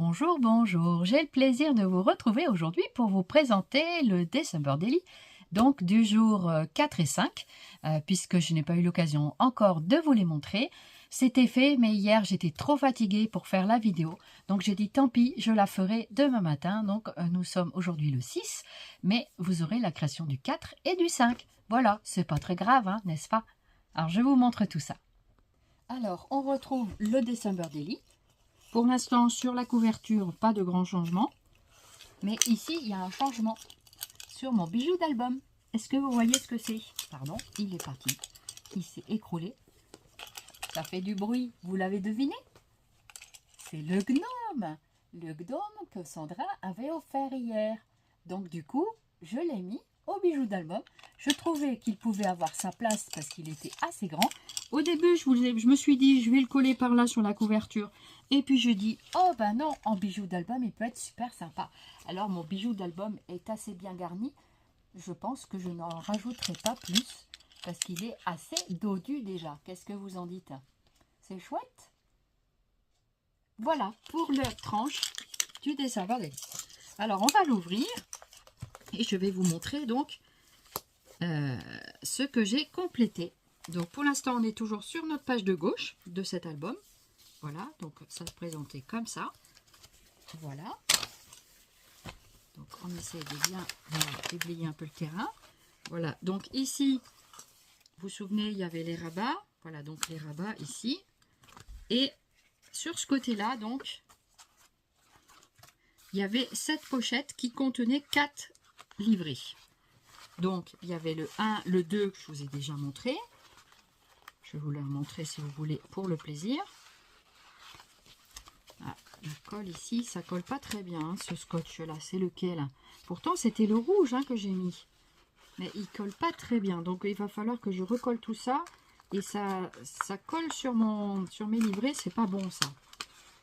Bonjour, bonjour. J'ai le plaisir de vous retrouver aujourd'hui pour vous présenter le December Daily, donc du jour 4 et 5, puisque je n'ai pas eu l'occasion encore de vous les montrer. C'était fait, mais hier j'étais trop fatiguée pour faire la vidéo, donc j'ai dit tant pis, je la ferai demain matin. Donc nous sommes aujourd'hui le 6, mais vous aurez la création du 4 et du 5. Voilà, c'est pas très grave, hein, n'est-ce pas? Alors je vous montre tout ça. Alors on retrouve le December Daily. Pour l'instant, sur la couverture, pas de grand changement. Mais ici, il y a un changement sur mon bijou d'album. Est-ce que vous voyez ce que c'est? Pardon, il est parti. Il s'est écroulé. Ça fait du bruit. Vous l'avez deviné? C'est le gnome. Le gnome que Sandra avait offert hier. Donc du coup, je l'ai mis au bijou d'album. Je trouvais qu'il pouvait avoir sa place parce qu'il était assez grand. Au début, je me suis dit, je vais le coller par là sur la couverture. Et puis je dis, oh ben non, en bijou d'album, il peut être super sympa. Alors mon bijou d'album est assez bien garni. Je pense que je n'en rajouterai pas plus parce qu'il est assez dodu déjà. Qu'est-ce que vous en dites? C'est chouette. Voilà pour la tranche du December Daily. Alors on va l'ouvrir et je vais vous montrer donc ce que j'ai complété. Donc pour l'instant on est toujours sur notre page de gauche de cet album. Voilà, donc ça se présentait comme ça. Voilà. Donc on essaie de bien déblayer un peu le terrain. Voilà, donc ici, vous vous souvenez, il y avait les rabats. Voilà, donc les rabats ici. Et sur ce côté-là, donc, il y avait cette pochette qui contenait 4 livrets. Donc il y avait le 1, le 2 que je vous ai déjà montré. Je vais vous le remontrer si vous voulez pour le plaisir. Ah, la colle ici, ça colle pas très bien, hein, ce scotch là, c'est lequel? Pourtant c'était le rouge hein, que j'ai mis, mais il colle pas très bien, donc il va falloir que je recolle tout ça, et ça colle sur mes livrets, c'est pas bon ça.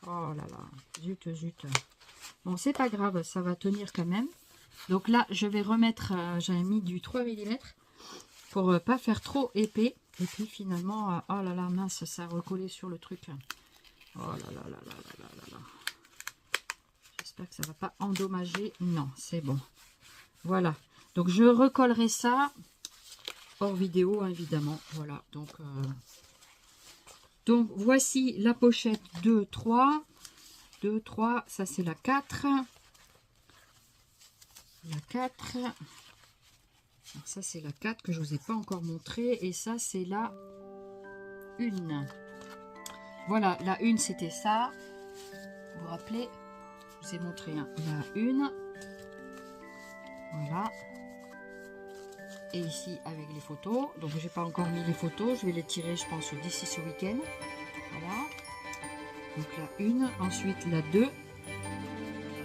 Oh là là, zut zut. Bon, c'est pas grave, ça va tenir quand même. Donc là je vais remettre, j'avais mis du 3 mm pour pas faire trop épais, et puis finalement, oh là là, mince, ça a recollé sur le truc. Oh là là là là là là là. J'espère que ça ne va pas endommager. Non, c'est bon. Voilà. Donc, je recollerai ça hors vidéo, hein, évidemment. Voilà. Donc, voici la pochette 2, 3. 2, 3. Ça, c'est la 4. La 4. Alors, ça, c'est la 4 que je ne vous ai pas encore montré. Et ça, c'est la 1. Voilà, la 1 c'était ça. Vous vous rappelez, je vous ai montré la 1. Voilà. Et ici avec les photos. Donc j'ai pas encore mis les photos. Je vais les tirer, je pense, d'ici ce week-end. Voilà. Donc la 1. Ensuite la 2.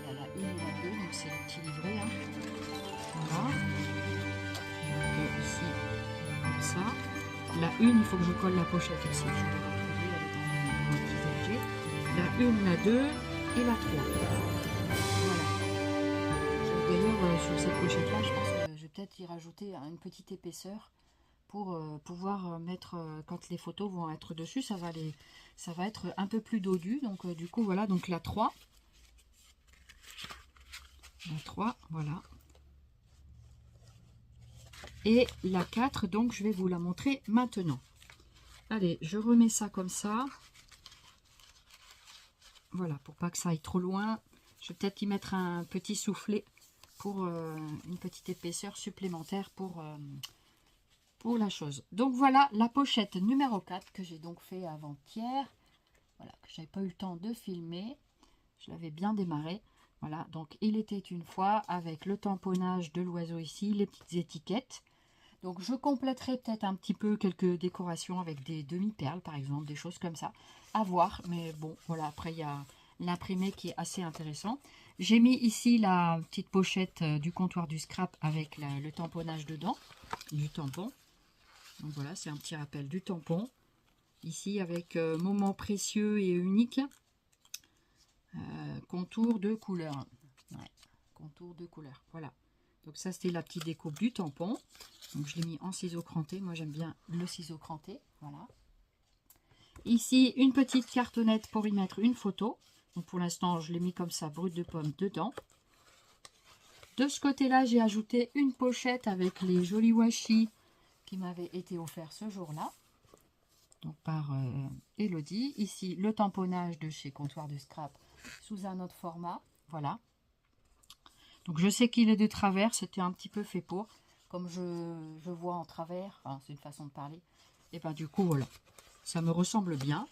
Voilà, la 1 et la 2. Donc c'est le petit livret. Hein. Voilà. Donc ici, comme ça. La 1, il faut que je colle la pochette aussi. Je vais retrouver avec mon petit objet. La 1, la 2 et la 3. Voilà. D'ailleurs, sur cette pochette-là, je pense que je vais peut-être y rajouter une petite épaisseur pour pouvoir mettre, quand les photos vont être dessus, ça va être un peu plus dodu. Donc, du coup, voilà, donc la 3. La 3, voilà. Et la 4, donc, je vais vous la montrer maintenant. Allez, je remets ça comme ça. Voilà, pour pas que ça aille trop loin. Je vais peut-être y mettre un petit soufflet pour une petite épaisseur supplémentaire pour la chose. Donc voilà la pochette numéro 4 que j'ai donc fait avant-hier. Voilà, que j'avais pas eu le temps de filmer. Je l'avais bien démarré. Voilà, donc il était une fois avec le tamponnage de l'oiseau ici, les petites étiquettes. Donc je compléterai peut-être un petit peu quelques décorations avec des demi-perles par exemple, des choses comme ça, à voir. Mais bon, voilà, après il y a l'imprimé qui est assez intéressant. J'ai mis ici la petite pochette du comptoir du scrap avec le tamponnage dedans, du tampon. Donc voilà, c'est un petit rappel du tampon. Ici avec moment précieux et unique, contour de couleur. Ouais, contour de couleur, voilà. Donc ça, c'était la petite découpe du tampon. Donc je l'ai mis en ciseau cranté. Moi, j'aime bien le ciseau cranté. Voilà. Ici, une petite cartonnette pour y mettre une photo. Donc pour l'instant, je l'ai mis comme ça, brut de pomme dedans. De ce côté-là, j'ai ajouté une pochette avec les jolis washi qui m'avaient été offerts ce jour-là. Donc par Elodie. Ici, le tamponnage de chez Comptoir de Scrap sous un autre format. Voilà. Donc je sais qu'il est de travers, c'était un petit peu fait pour. Comme je vois en travers, enfin, c'est une façon de parler. Et ben du coup, voilà. Ça me ressemble bien.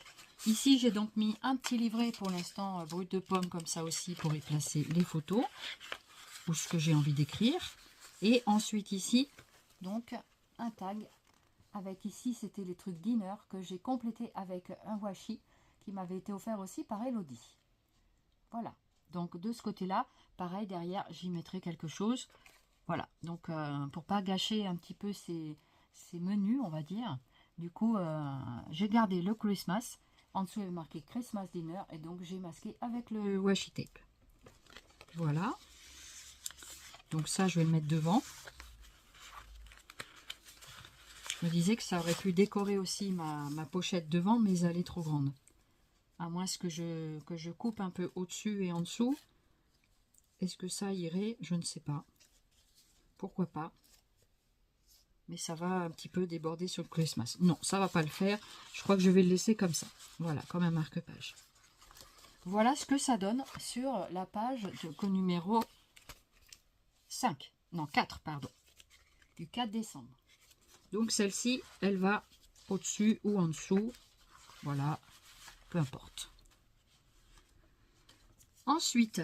Ici, j'ai donc mis un petit livret pour l'instant, brut de pomme comme ça aussi, pour y placer les photos ou ce que j'ai envie d'écrire. Et ensuite ici, donc un tag avec ici, c'était les trucs dinner que j'ai complété avec un washi qui m'avait été offert aussi par Elodie. Voilà. Donc de ce côté-là, pareil, derrière, j'y mettrai quelque chose. Voilà. Donc pour pas gâcher un petit peu ces menus, on va dire. Du coup, j'ai gardé le Christmas. En dessous, il est marqué Christmas Dinner. Et donc, j'ai masqué avec le washi tape. Voilà. Donc ça, je vais le mettre devant. Je me disais que ça aurait pu décorer aussi ma pochette devant, mais elle est trop grande. À moins que je coupe un peu au-dessus et en dessous. Est-ce que ça irait? Je ne sais pas. Pourquoi pas? Mais ça va un petit peu déborder sur le Christmas. Non, ça va pas le faire. Je crois que je vais le laisser comme ça. Voilà, comme un marque-page. Voilà ce que ça donne sur la page de numéro 5. Non, 4, pardon. Du 4 décembre. Donc celle-ci, elle va au-dessus ou en dessous. Voilà, peu importe. Ensuite,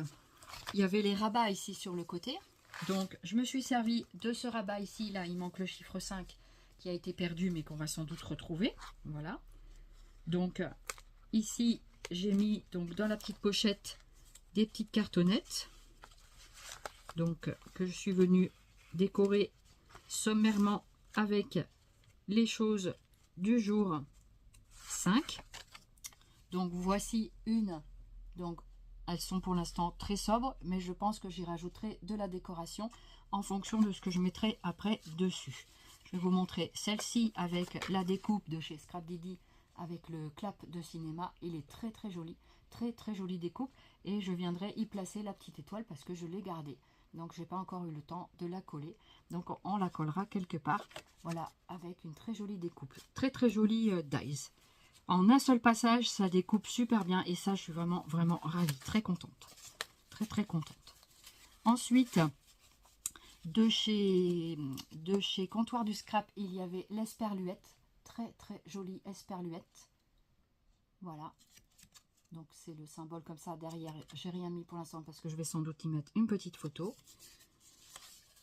il y avait les rabats ici sur le côté. Donc, je me suis servi de ce rabat ici. Là, il manque le chiffre 5 qui a été perdu, mais qu'on va sans doute retrouver. Voilà. Donc, ici, j'ai mis donc dans la petite pochette des petites cartonnettes. Donc, que je suis venue décorer sommairement avec les choses du jour 5. Donc, voici une. Donc, elles sont pour l'instant très sobres, mais je pense que j'y rajouterai de la décoration en fonction de ce que je mettrai après dessus. Je vais vous montrer celle-ci avec la découpe de chez Scrap Didi avec le clap de cinéma. Il est très très joli, très très jolie découpe. Et je viendrai y placer la petite étoile parce que je l'ai gardée. Donc j'ai pas encore eu le temps de la coller. Donc on la collera quelque part. Voilà, avec une très jolie découpe. Très très jolie dies. En un seul passage, ça découpe super bien. Et ça, je suis vraiment, vraiment ravie. Très contente. Très, très contente. Ensuite, de chez Comptoir du Scrap, il y avait l'esperluette. Très, très jolie esperluette. Voilà. Donc, c'est le symbole comme ça derrière. J'ai rien mis pour l'instant parce que je vais sans doute y mettre une petite photo.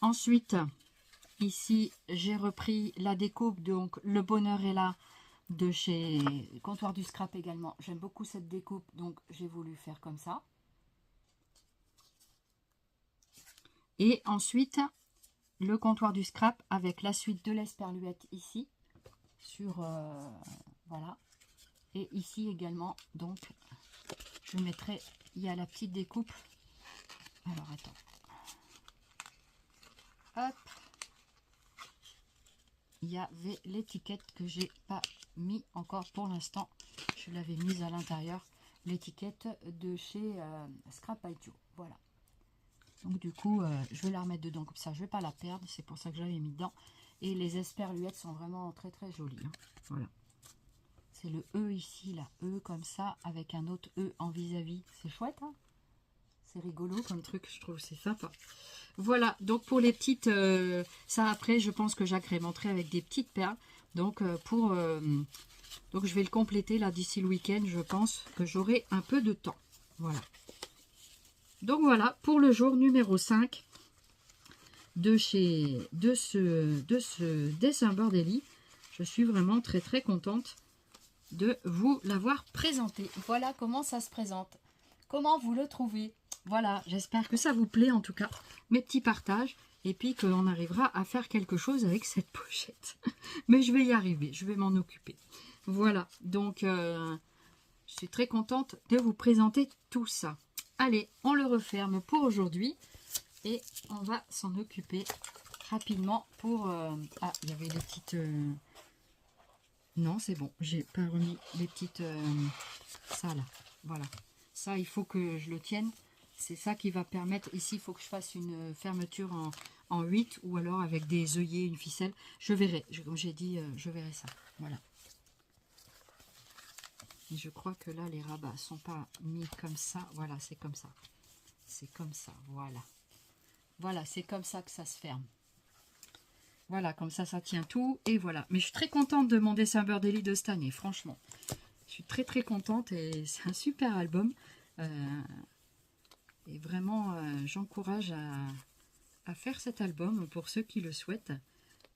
Ensuite, ici, j'ai repris la découpe. Donc, le bonheur est là. De chez Comptoir du Scrap également. J'aime beaucoup cette découpe, donc j'ai voulu faire comme ça. Et ensuite, le Comptoir du Scrap avec la suite de l'esperluette ici. Sur, voilà. Et ici également, donc, je mettrai, il y a la petite découpe. Alors, attends. Hop. Il y avait l'étiquette que j'ai pas mis encore pour l'instant. Je l'avais mise à l'intérieur. L'étiquette de chez Scrap Itio. Voilà. Donc du coup, je vais la remettre dedans comme ça. Je vais pas la perdre. C'est pour ça que je l'avais mis dedans. Et les esperluettes sont vraiment très très jolies. Hein. Voilà. C'est le E ici, là. E comme ça, avec un autre E en vis-à-vis. C'est chouette, hein. C'est rigolo comme truc, je trouve, c'est sympa. Voilà, donc pour les petites... ça après, je pense que j'agrémenterai avec des petites perles. Donc, donc je vais le compléter là d'ici le week-end. Je pense que j'aurai un peu de temps. Voilà. Donc voilà, pour le jour numéro 5 de ce December Daily. Je suis vraiment très très contente de vous l'avoir présenté. Voilà comment ça se présente. Comment vous le trouvez? Voilà, j'espère que ça vous plaît en tout cas, mes petits partages, et puis qu'on arrivera à faire quelque chose avec cette pochette. Mais je vais y arriver, je vais m'en occuper. Voilà, donc je suis très contente de vous présenter tout ça. Allez, on le referme pour aujourd'hui, et on va s'en occuper rapidement pour... Ah, il y avait des petites... Non, c'est bon, j'ai pas remis les petites... ça là, voilà. Ça, il faut que je le tienne. C'est ça qui va permettre. Ici, il faut que je fasse une fermeture en 8 ou alors avec des œillets, une ficelle. Je verrai. Comme j'ai dit, je verrai ça. Voilà. Et je crois que là, les rabats sont pas mis comme ça. Voilà, c'est comme ça. C'est comme ça. Voilà. Voilà, c'est comme ça que ça se ferme. Voilà, comme ça tient tout. Et voilà. Mais je suis très contente de mon December Daily de cette année, franchement. Je suis très très contente et c'est un super album. Et vraiment, j'encourage à faire cet album pour ceux qui le souhaitent.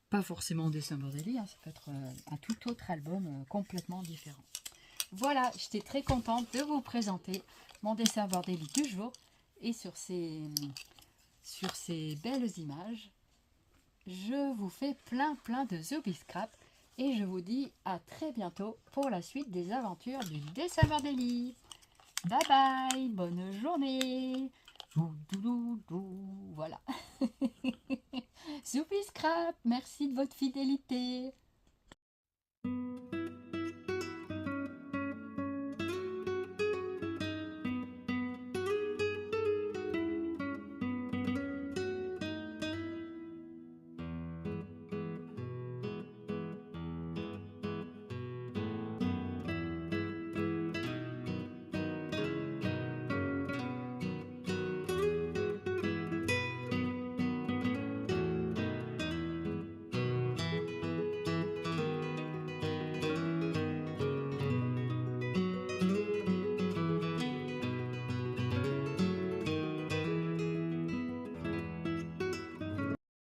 Pas forcément December Daily, hein, ça peut être un tout autre album complètement différent. Voilà, j'étais très contente de vous présenter mon December Daily du jour. Et sur ces belles images, je vous fais plein de Zooby Scrap. Et je vous dis à très bientôt pour la suite des aventures du December Daily. Bye bye, bonne journée. Voilà. Zooby Scrap, merci de votre fidélité.